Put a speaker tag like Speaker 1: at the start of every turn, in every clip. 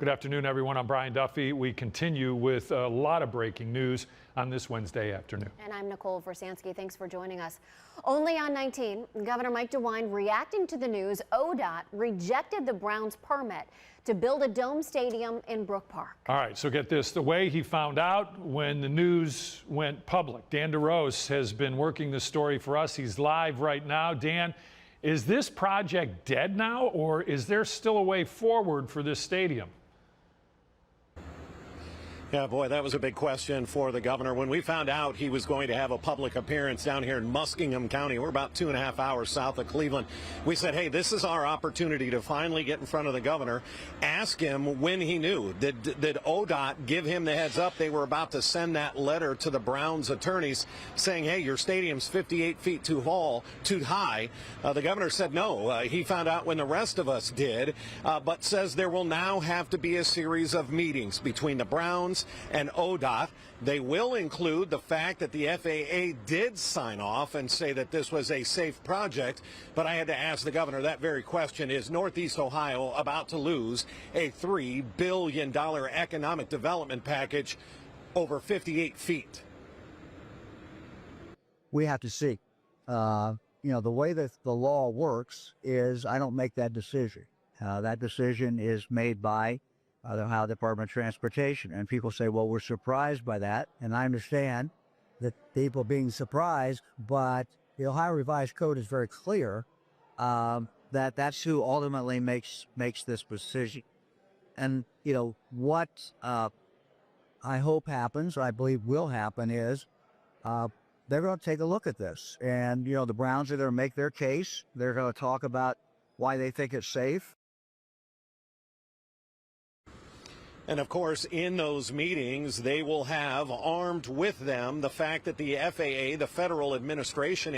Speaker 1: Good afternoon, everyone. I'm Brian Duffy. We continue with a lot of breaking news on this Wednesday afternoon.
Speaker 2: And I'm Nicole Versansky. Thanks for joining us. Only on 19, Governor Mike DeWine reacting to the news ODOT rejected the Browns' permit to build a dome stadium in Brook Park.
Speaker 1: All right, so get this. The way he found out when the news went public. Dan DeRose has been working this story for us. He's live right now. Dan, is this project dead now, or is there still a way forward for this stadium?
Speaker 3: Yeah, boy, that was a big question for the governor. When we found out he was going to have a public appearance down here in Muskingum County, we're about 2.5 hours south of Cleveland, we said, hey, this is our opportunity to finally get in front of the governor, ask him when he knew. Did ODOT give him the heads up they were about to send that letter to the Browns attorneys saying, hey, your stadium's 58 feet too high? The governor said no. He found out when the rest of us did, but says there will now have to be a series of meetings between the Browns and ODOT. They will include the fact that the FAA did sign off and say that this was a safe project. But I had to ask the governor that very question. Is Northeast Ohio about to lose a $3 billion economic development package over 58 feet?
Speaker 4: We have to see. The way that the law works is I don't make that decision. That decision is made by the Ohio Department of Transportation. And people say, well, we're surprised by that. And I understand that people being surprised, but the Ohio Revised Code is very clear that that's who ultimately makes this decision. And, what I hope happens, or I believe will happen, is they're going to take a look at this. And, the Browns are going to make their case. They're going to talk about why they think it's safe.
Speaker 3: And of course, in those meetings, they will have armed with them the fact that the FAA, the Federal Aviation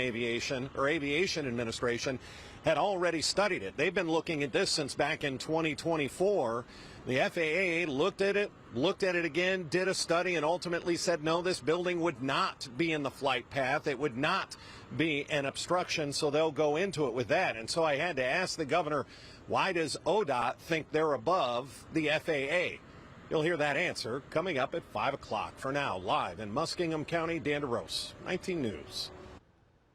Speaker 3: Administration, had already studied it. They've been looking at this since back in 2024. The FAA looked at it again, did a study, and ultimately said, no, this building would not be in the flight path. It would not be an obstruction, so they'll go into it with that. And so I had to ask the governor, why does ODOT think they're above the FAA? You'll hear that answer coming up at 5 o'clock. For now, live in Muskingum County, Dan DeRose, 19 News.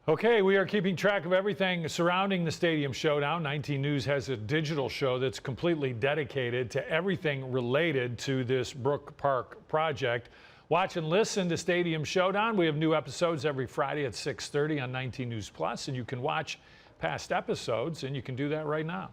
Speaker 1: Okay, we are keeping track of everything surrounding the Stadium Showdown. 19 News has a digital show that's completely dedicated to everything related to this Brook Park project. Watch and listen to Stadium Showdown. We have new episodes every Friday at 6:30 on 19 News Plus, and you can watch past episodes, and you can do that right now.